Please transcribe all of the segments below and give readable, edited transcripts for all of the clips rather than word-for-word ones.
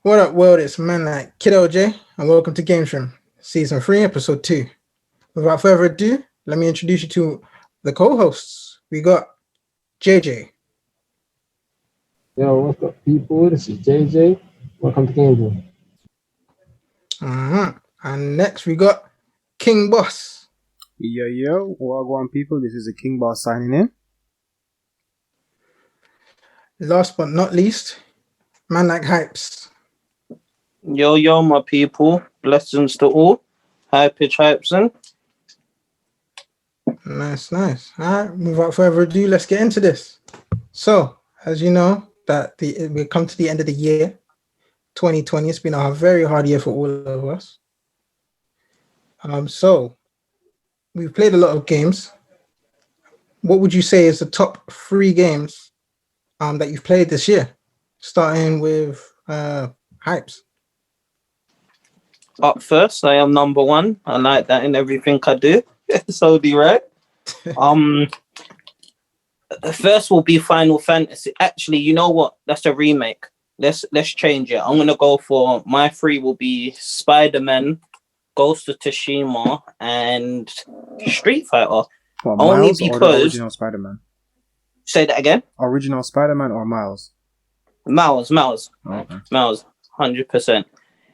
What up, world? It's man like Kiddo J, and welcome to Game Stream, Season 3, Episode 2. Without further ado, let me introduce you to the co-hosts. We got JJ. Yo, what's up, people? This is JJ. Welcome to Game Room. And next we got King Boss. Yo, Wagwan people, this is the King Boss signing in. Last but not least, man like Hypes. Yo, my people. Blessings to all. High pitch Hypeson. Nice. All right, without further ado, let's get into this. So, as you know, that we come to the end of the year, 2020. It's been a very hard year for all of us. So we've played a lot of games. What would you say is the top 3 games that you've played this year? Starting with Hypes. Up first, I am number 1. I like that in everything I do. So do you, right? First will be Final Fantasy. Actually, you know what? That's a remake. Let's change it. I'm gonna go for my 3 will be Spider-Man, Ghost of Tsushima, and Street Fighter. What, Only Miles because or the original Spider-Man? Say that again. Original Spider-Man or Miles? Miles. Okay. Miles, 100%.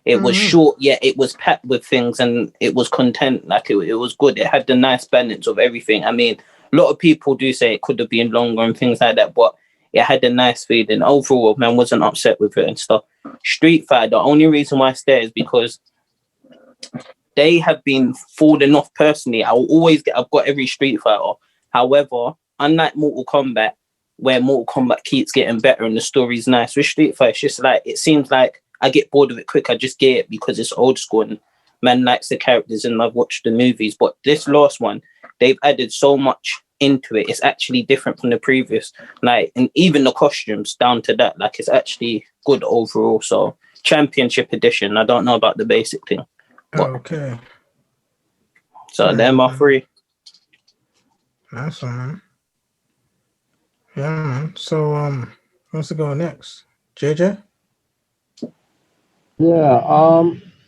It was short, yet it was packed with things, and it was content. Like it was good. It had the nice balance of everything. I mean, a lot of people do say it could have been longer and things like that, but it had a nice feeling. Overall, man, wasn't upset with it and stuff. Street Fighter, the only reason why I stay is because they have been falling off personally. I've got every Street Fighter. However, unlike Mortal Kombat, where Mortal Kombat keeps getting better and the story's nice, with Street Fighter, it's just like, it seems like I get bored of it quick. I just get it because it's old school and man likes the characters and I've watched the movies. But this last one, they've added so much into it. It's actually different from the previous. Like, and even the costumes down to that, like it's actually good overall. So Championship Edition, I don't know about the basic thing. Okay. So they're my 3. Nice one, man. Yeah, man. So who wants to go next? JJ? Yeah,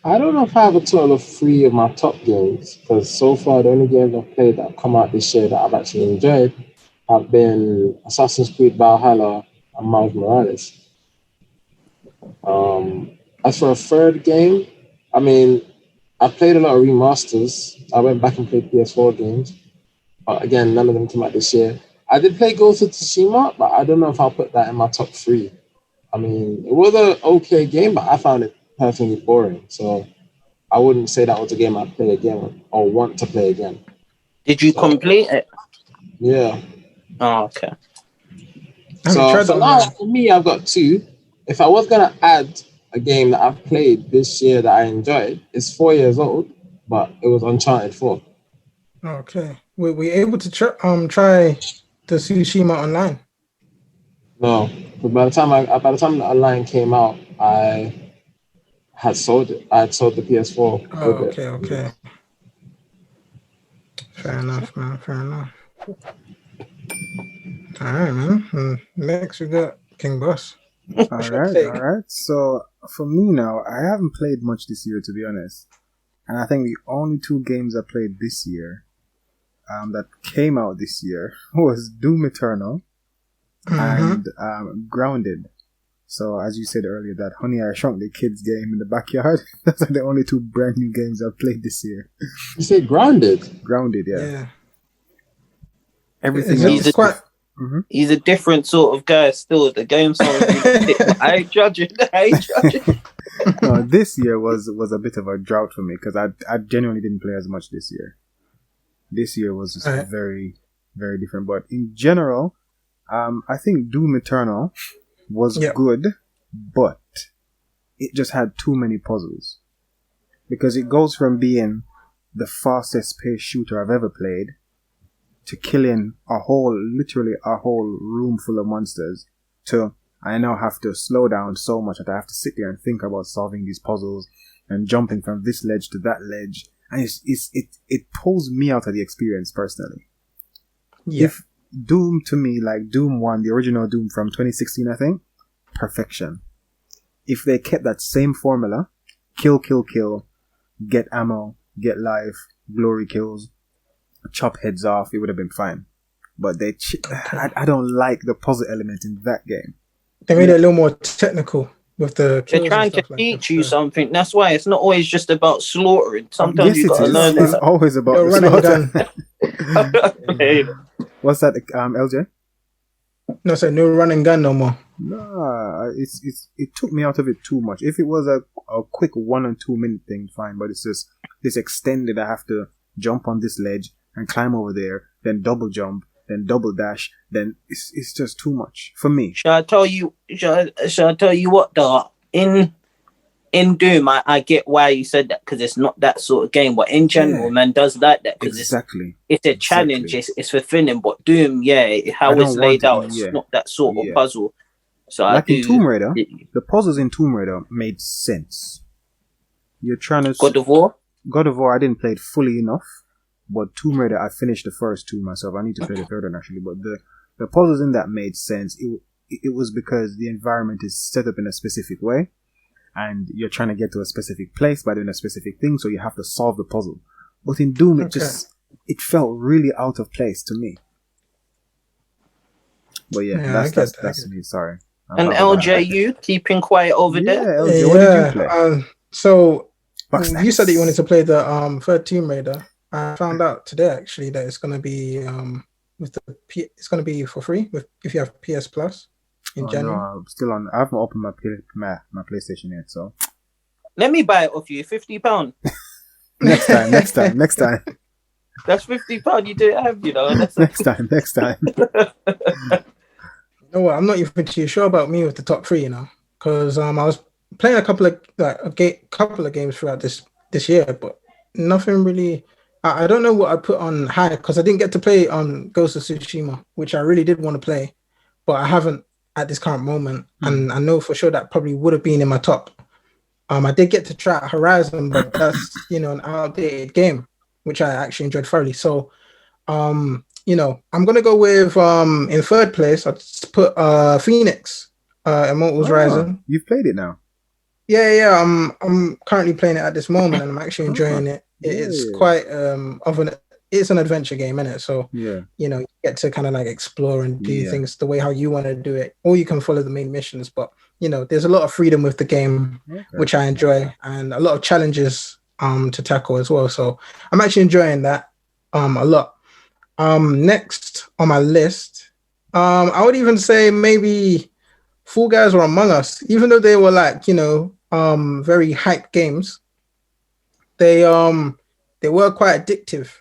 I don't know if I have a total of 3 of my top games, because so far the only games I've played that have come out this year that I've actually enjoyed have been Assassin's Creed Valhalla and Miles Morales. As for a third game, I mean, I played a lot of remasters. I went back and played PS4 games, but again, none of them came out this year. I did play Ghost of Tsushima, but I don't know if I'll put that in my top 3. I mean, it was an okay game, but I found it personally boring. So I wouldn't say that was a game I'd play again or want to play again. Did you complete it? Yeah. Oh, okay. So for now, for me, I've got 2. If I was going to add a game that I've played this year that I enjoyed, it's 4 years old, but it was Uncharted 4. Okay. Were we able to try the Tsushima online? No, but by the time the online came out, I had sold it. I had sold the PS4. Oh, okay. Fair enough, man. All right, man. Next we got King Boss. All right. So for me now, I haven't played much this year, to be honest. And I think the only 2 games I played this year that came out this year was Doom Eternal and Grounded. So as you said earlier, that Honey, I Shrunk the Kids game in the backyard, those are the only 2 brand new games I've played this year. You say Grounded? Grounded, yeah. Everything else. He's a different sort of guy still. The game sounds I ain't judging. No, this year was a bit of a drought for me because I genuinely didn't play as much this year. This year was just very, very different. But in general, I think Doom Eternal was good, but it just had too many puzzles. Because it goes from being the fastest paced shooter I've ever played to killing literally a whole room full of monsters, to I now have to slow down so much that I have to sit there and think about solving these puzzles and jumping from this ledge to that ledge. And it pulls me out of the experience personally. Yeah. If Doom to me, like Doom 1, the original Doom from 2016, I think, perfection. if they kept that same formula, kill, get ammo, get life, glory kills, chop heads off, it would have been fine. But I don't like the puzzle element in that game. They made it a little more technical with the They're kills trying and to stuff teach like you that. something. That's why it's not always just about slaughtering. Sometimes Yes, you it got to is. learn. It's always about Yo, the run and slaughter. gun. What's that, LJ? No, so no run and gun no more. Nah, it took me out of it too much. If it was a quick 1 or 2 minute thing, fine. But it's just this extended. I have to jump on this ledge and climb over there, then double jump, then double dash. Then it's just too much for me. Shall I tell you? Shall I tell you what? Though in Doom, I get why you said that because it's not that sort of game. But in general, man does like that because it's a challenge. It's fulfilling. But Doom, how it's laid out, it's not that sort of puzzle. So like in Tomb Raider, the puzzles in Tomb Raider made sense. You're trying to God of War. I didn't play it fully enough, but Tomb Raider I finished the first 2 myself. I need to play the third one actually. But the puzzles in that made sense. It was because the environment is set up in a specific way. And you're trying to get to a specific place by doing a specific thing, so you have to solve the puzzle. But in Doom, it felt really out of place to me. But that's me. Sorry. And LJ, you keeping quiet over there? LJ, what did you play? So you said that you wanted to play the third Tomb Raider. I found out today actually that it's gonna be it's gonna be for free if you have PS Plus. In January. No, I'm still on. I haven't opened my PlayStation yet, so let me buy it off you. £50. next time. That's £50. You don't have, That's next time. You know what? I'm not even too sure about me with the top 3. Because I was playing a couple of games throughout this year, but nothing really. I don't know what I put on high because I didn't get to play Ghost of Tsushima, which I really did want to play, but I haven't at this current moment, and I know for sure that probably would have been in my top. I did get to try out Horizon, but that's an outdated game, which I actually enjoyed thoroughly. So, I'm gonna go with in third place. I just put Phoenix, Immortals Rising. You've played it now? Yeah. I'm currently playing it at this moment, and I'm actually enjoying it. It's quite it's an adventure game, isn't it? So you get to kind of like explore and do things the way how you want to do it, or you can follow the main missions. But there's a lot of freedom with the game, which I enjoy, and a lot of challenges to tackle as well. So I'm actually enjoying that a lot. Next on my list, I would even say maybe Fall Guys or Among Us, even though they were like very hype games. They were quite addictive.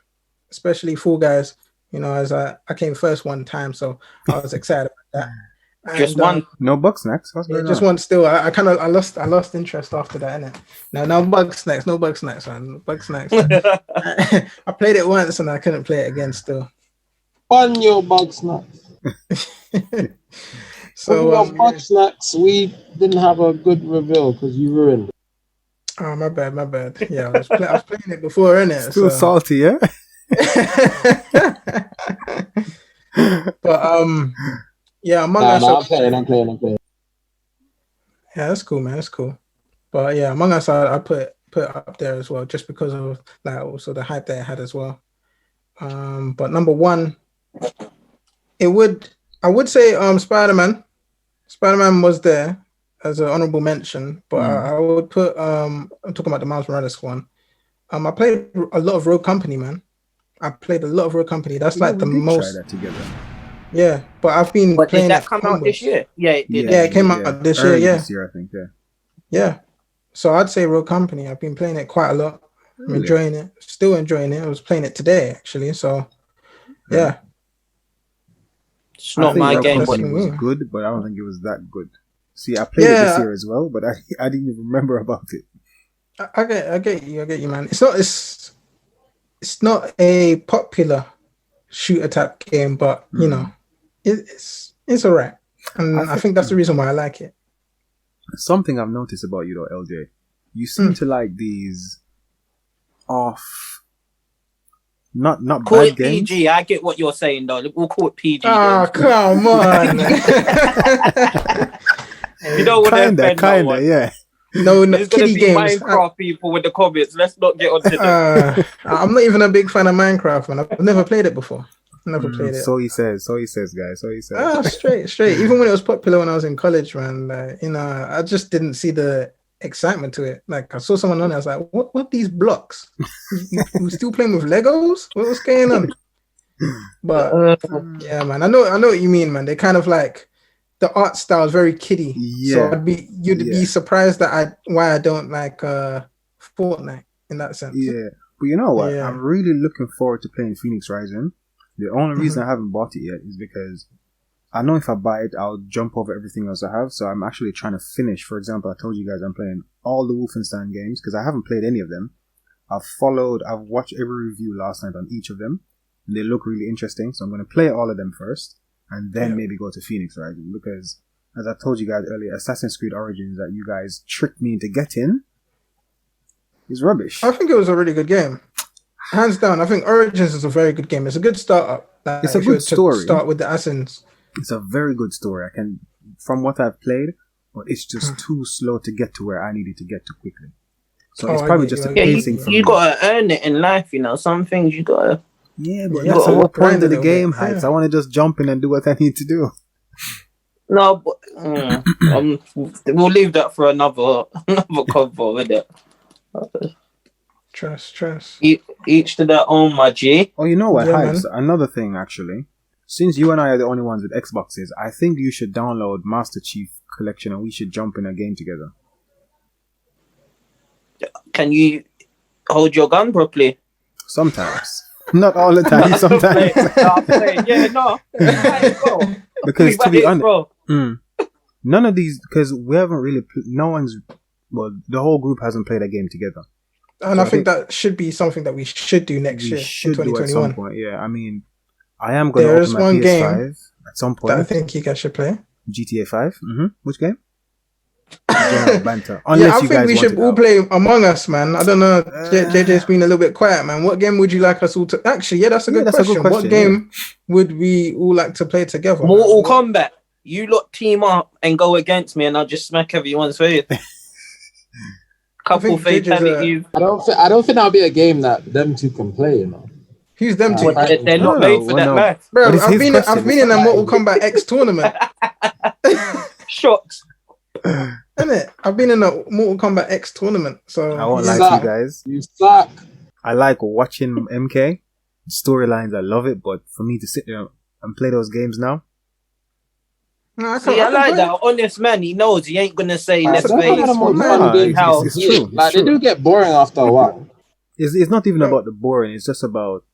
Especially Fall Guys, as I came first one time, so I was excited about that. And, just one, no bug snacks. Just one. Still, I lost interest after that, innit? No bug snacks, man. Bug snacks. I played it once and I couldn't play it again. Still, on your bug snacks. So your bug snacks, we didn't have a good reveal because you ruined it. Oh, my bad. Yeah, I was playing it before, innit? Still salty, yeah. But Among Us. I'm playing. Yeah, that's cool, man. That's cool. But yeah, Among Us, I put up there as well, just because of also the hype that it had as well. But number 1, I would say Spider-Man. Spider-Man was there as an honorable mention, but I would put I'm talking about the Miles Morales one. I played a lot of Rogue Company, man. That's like the most. Try that together. Yeah, but I've been playing. Did that come out this year? Yeah, it did. Yeah, it came out this year. Yeah, this year I think. Yeah. So I'd say Rogue Company. I've been playing it quite a lot. I'm enjoying it. Still enjoying it. I was playing it today actually. So yeah. It's not my game, but it was good, but I don't think it was that good. See, I played it this year as well, but I didn't even remember about it. I get you, man. It's not a popular shooter type game, but it's alright, and I think that's the reason why I like it. Something I've noticed about you though, LJ, you seem to like these off, not call bad it games. PG. I get what you're saying though. We'll call it PG. Oh, come on. You don't want to offend no one. Yeah. No, There's going to kiddie be games. Minecraft people with the comments. Let's not get onto that. I'm not even a big fan of Minecraft, man. I've never played it before. Never played it. So he says, guys. So he says. Straight. Even when it was popular when I was in college, man, I just didn't see the excitement to it. Like I saw someone on it, I was like, what these blocks? You still playing with Legos? What's going on? But yeah, man, I know what you mean, man. They kind of like the art style is very kiddie. Yeah. So you'd be surprised that why I don't like Fortnite in that sense. Yeah. But you know what? I'm really looking forward to playing Phoenix Rising. The only reason I haven't bought it yet is because I know if I buy it, I'll jump over everything else I have. So I'm actually trying to finish. For example, I told you guys I'm playing all the Wolfenstein games because I haven't played any of them. I've watched every review last night on each of them. And they look really interesting. So I'm going to play all of them first and then maybe go to Phoenix Rising. Because as I told you guys earlier, Assassin's Creed Origins that you guys tricked me into getting is rubbish. I think it was a really good game. Hands down, I think Origins is a very good game. It's a good startup. It's a good story. Start with the Assassins. It's a very good story. From what I've played, but it's just too slow to get to where I needed to get to quickly. So it's probably just a pacing for me. You gotta earn it in life, Some things you gotta. Yeah, but that's the whole point of the game, Heights. I want to just jump in and do what I need to do. No, but we'll leave that for another convo, with it. Trust. Each to their own, my G. Oh, you know what, Hypes? Another thing, actually. Since you and I are the only ones with Xboxes, I think you should download Master Chief Collection and we should jump in a game together. Can you hold your gun properly? Sometimes. Not all the time, sometimes. Because to be honest, none of these, because we haven't really, the whole group hasn't played a game together. And so I think that should be something that we should do next year. Should do at some point. Yeah, I mean, I am going to open my PS5 game at some point. That I think you guys should play. GTA 5. Which game? General banter. Unless I think we should all play Among Us, man. I don't know. JJ's been a little bit quiet, man. What game would you like us all to? Actually, that's a good question. What game would we all like to play together? Mortal Kombat. You lot team up and go against me, and I'll just smack everyone's face. Couple fatalities. I don't think that'll be a game that them two can play. Who's them two? They're not made for that match, bro. I've been in a Mortal Kombat X tournament. Shots. Innit? I've been in a Mortal Kombat X tournament, so I won't lie to you guys. You suck. I like watching MK storylines. I love it, but for me to sit there and play those games now. No, I like that. Honest man, he knows he ain't gonna say let's play. It's true. Like they do get boring after a while. It's not even about the boring. It's just about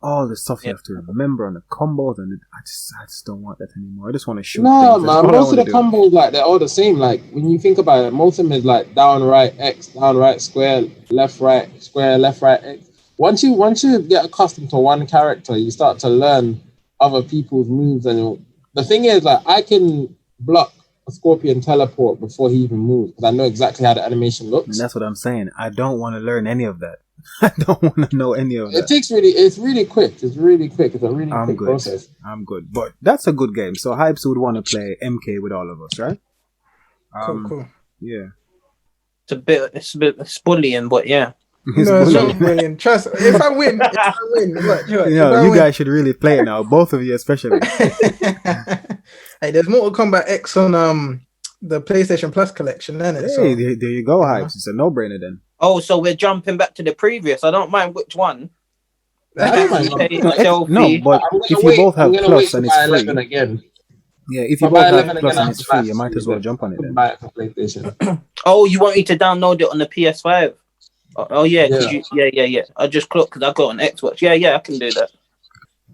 all the stuff you have to remember on the combos, and I just don't want that anymore. I just want to shoot. No, man. Most of the combos, like they're all the same. Like when you think about it, most of them is like down, right, X, down, right, square, left, right, square, left, right, X. Once you get accustomed to one character, you start to learn other people's moves, and the thing is, like I can block a Scorpion teleport before he even moves because I know exactly how the animation looks. And that's what I'm saying. I don't want to learn any of that. I don't want to know any of that. It's really quick. It's really quick. It's a really quick process. I'm good. But that's a good game. So Hypes would want to play MK with all of us, right? Cool. Yeah. It's a bit bullying, but yeah. No, it's not bullying. Trust. If I win, look, you guys should really play it now. Both of you especially. Hey, there's Mortal Kombat X on the PlayStation Plus collection, isn't it? Hey, so, there you go, Hypes. It's a no-brainer then. Oh, so we're jumping back to the previous. I don't mind which one. No, but if you both have Plus and it's free. Again. Yeah, if you both have Plus and it's free, you might as well jump on it then. Buy it for PlayStation. Oh, you want me to download it on the PS5? Oh yeah. I just clocked because I got an Xbox. Yeah, I can do that.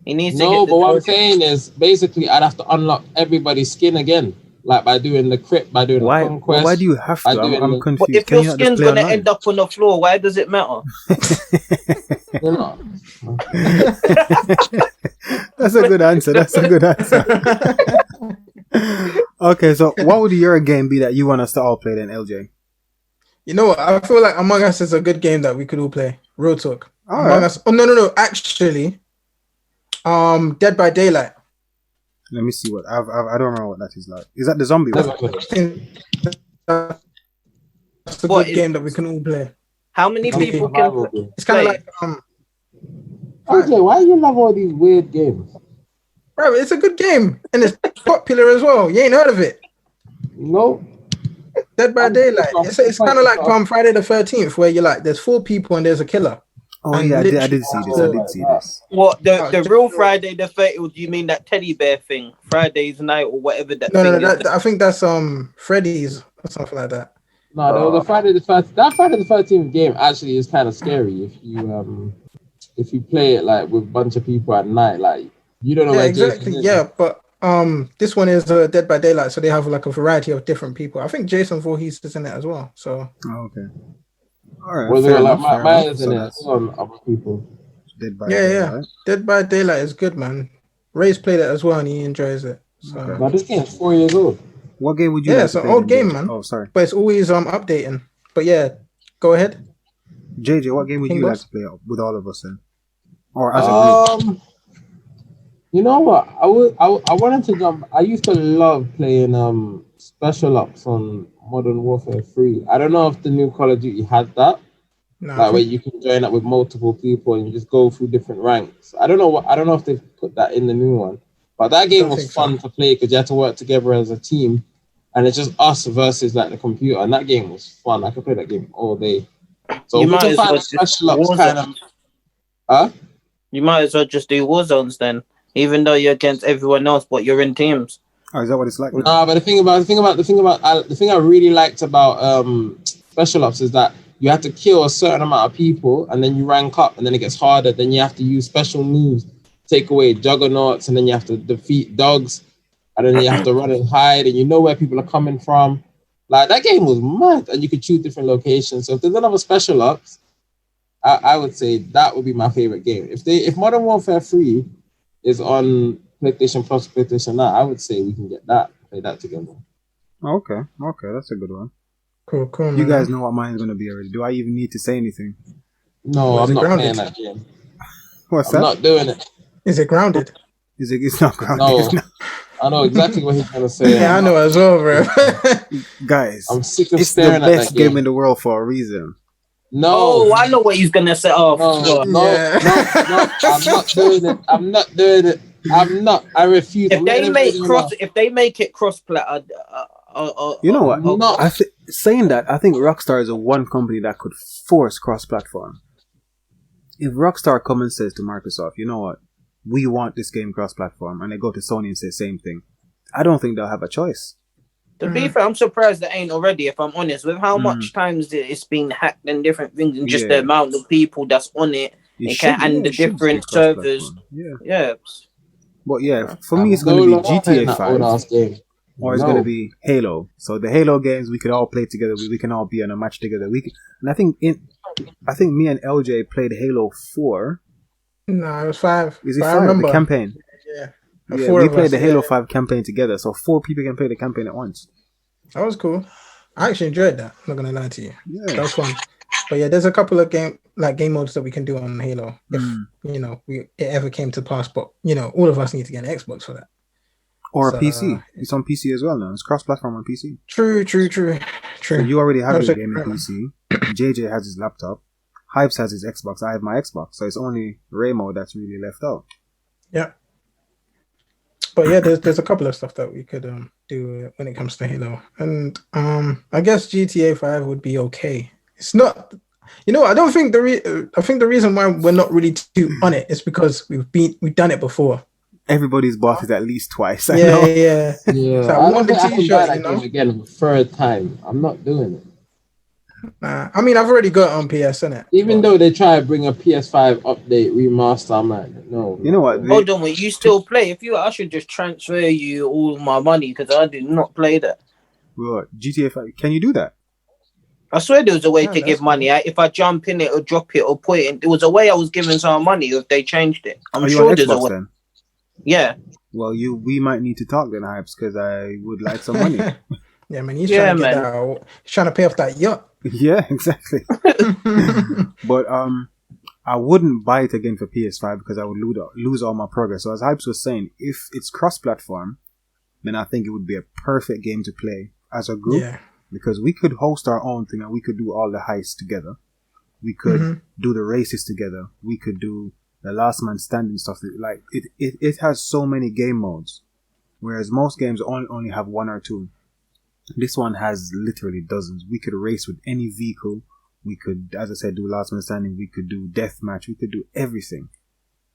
He needs to but what I'm saying is basically I'd have to unlock everybody's skin again. Like by doing the crypt, by doing the conquest. Why do you have to? I'm confused. But if your skin's going to end up on the floor, why does it matter? That's a good answer. Okay, so what would your game be that you want us to all play then, LJ? You know what? I feel like Among Us is a good game that we could all play. Real talk. Among Us. Oh, no. Actually, Dead by Daylight. Let me see what I don't remember what that is like. Is that the zombie one? That's a good game that we can all play. How many people can play? It's kind of like RJ, why do you love all these weird games? Bro, it's a good game and it's popular as well. You ain't heard of it? No. Dead by Daylight. It's kind of like Friday the 13th, where you're like, there's 4 people and there's a killer. Oh yeah, I did see this. What the real Friday the 13th? Do you mean that teddy bear thing, Friday's night or whatever that? No, I think that's Freddy's or something like that. No, the Friday the 13th. That Friday the 13th game actually is kind of scary if you play it like with a bunch of people at night. Like you don't know where exactly. Jason is. Yeah, but this one is Dead by Daylight, so they have like a variety of different people. I think Jason Voorhees is in it as well. So okay. All right. Was it like mine is in it on other people? Dead by Daylight. Yeah. Dead by Daylight is good, man. Ray's played it as well and he enjoys it. So now this game is 4 years old. What game would you? Yeah, it's an old game, man. Oh, sorry. But it's always updating. But yeah, go ahead. JJ, what game would you like to play with all of us then? Or as a group? You know what? I wanted to jump. I used to love playing Special Ops on Modern Warfare 3. I don't know if the new Call of Duty had that. No, like where you can join up with multiple people and you just go through different ranks. I don't know if they've put that in the new one. But that game was fun to play because you had to work together as a team. And it's just us versus like the computer. And that game was fun. I could play that game all day. So you we can find Special Ops kind of... You might as well just do Warzones then. Even though you're against everyone else, but you're in teams. Oh, is that what it's like? But the thing I really liked about Special Ops is that you have to kill a certain amount of people, and then you rank up, and then it gets harder. Then you have to use special moves, take away juggernauts, and then you have to defeat dogs, and then you have to run and hide, and you know where people are coming from. Like that game was mad, and you could choose different locations. So if there's another Special Ops, I would say that would be my favorite game. If Modern Warfare 3 is on PlayStation Plus, PlayStation Now, I would say we can get that, play that together. Okay, that's a good one. Cool. You guys know what mine is going to be already. Do I even need to say anything? No, I'm not playing that game. What's that? I'm not doing it. Is it grounded? It's not grounded. No. I know exactly what he's going to say. Yeah, I know as well, bro. Guys, I'm sick of it's the staring at best that game. game in the world for a reason. No, I know what he's going to say. No, I'm not doing it. I refuse. If they make it cross-plat, you know what? Saying that, I think Rockstar is the one company that could force cross-platform. If Rockstar comes and says to Microsoft, you know what, we want this game cross-platform, and they go to Sony and say the same thing, I don't think they'll have a choice. To be fair, I'm surprised they ain't already, if I'm honest, with how much times it's been hacked and different things, and just the amount of people that's on it, and the different servers. Yeah. But yeah, for me, it's going to be GTA 5. Or it's going to be Halo. So the Halo games, we could all play together. We can all be on a match together. And I think me and LJ played Halo 4. No, it was 5. Is it 5? The campaign. Yeah. We played the Halo 5 campaign together. So 4 people can play the campaign at once. That was cool. I actually enjoyed that. I'm not going to lie to you. Yeah. That was fun. But yeah, there's a couple of game modes that we can do on Halo. If, it ever came to pass. But, all of us need to get an Xbox for that. Or a PC. It's on PC as well now. It's cross-platform on PC. True. So you already have your game on PC. JJ has his laptop. Hypes has his Xbox. I have my Xbox. So it's only Raymo that's really left out. Yeah. But yeah, there's a couple of stuff that we could do when it comes to Halo. And I guess GTA 5 would be okay. It's not... I don't think I think the reason why we're not really too on it is because we've done it before. Everybody's bought it at least twice. Yeah. So I want the T-shirt, game again for third time. I'm not doing it. Nah, I mean, I've already got it on PS, innit? Even though they try to bring a PS5 update remaster, I'm like, no. You know what? Hold on, wait, you still play? I should just transfer you all my money because I do not play that. What? GTA 5? Can you do that? I swear there was a way to give money. If I jump in it or drop it or put it in, there was a way I was giving some money if they changed it. I'm sure there's a way. Then? Yeah. Well, we might need to talk then, Hypes, because I would like some money. Yeah, man. He's trying to get that. He's trying to pay off that yacht. Yeah, exactly. But I wouldn't buy it again for PS5 because I would lose all my progress. So as Hypes was saying, if it's cross-platform, then I think it would be a perfect game to play as a group. Yeah. Because we could host our own thing and we could do all the heists together. We could do the races together. We could do the last man standing stuff. Like it has so many game modes, whereas most games only have one or two. This one has literally dozens. We could race with any vehicle. We could, as I said, do last man standing. We could do deathmatch. We could do everything.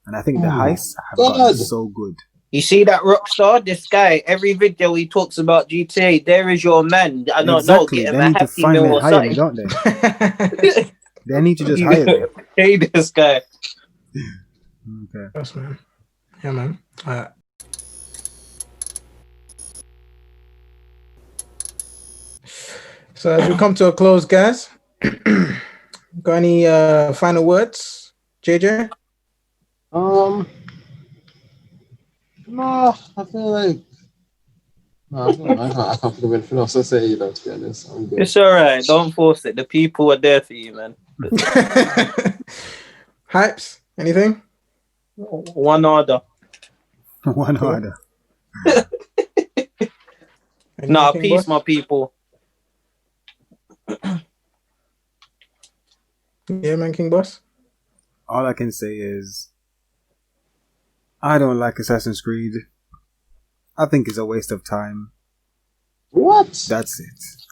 And I think the heists have gotten so good. You see that Rockstar? This guy, every video he talks about GTA, there is your man. I don't know. Get him they a need to Happy find Meal me, or hire me, something. don't they? They need to just hire me. Hey, this guy. Okay. Yes, man. Yeah, man. All right. So as we come to a close, guys, got any final words, JJ? No, I feel like I can't think of anything else to say. To be honest, I'm good. It's all right. Don't force it. The people are there for you, man. Hypes? Anything? One order. One order. Nah, peace, my people. Yeah, man, King Boss. All I can say is, I don't like Assassin's Creed. I think it's a waste of time. What? That's it.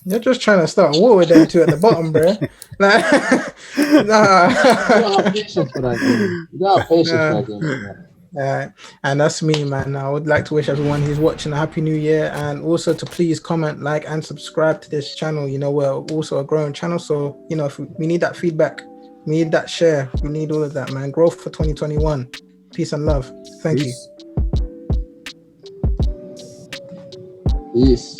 You're just trying to start a war with them two at the bottom, bro. Nah. You don't have patience for that game. You don't have patience for that game. And that's me, man. I would like to wish everyone who's watching a happy new year, and also to please comment, like, and subscribe to this channel. You know, we're also a growing channel, so you know, if we need that feedback, we need that share, we need all of that, man. Growth for 2021. Peace and love. Thank you. Peace.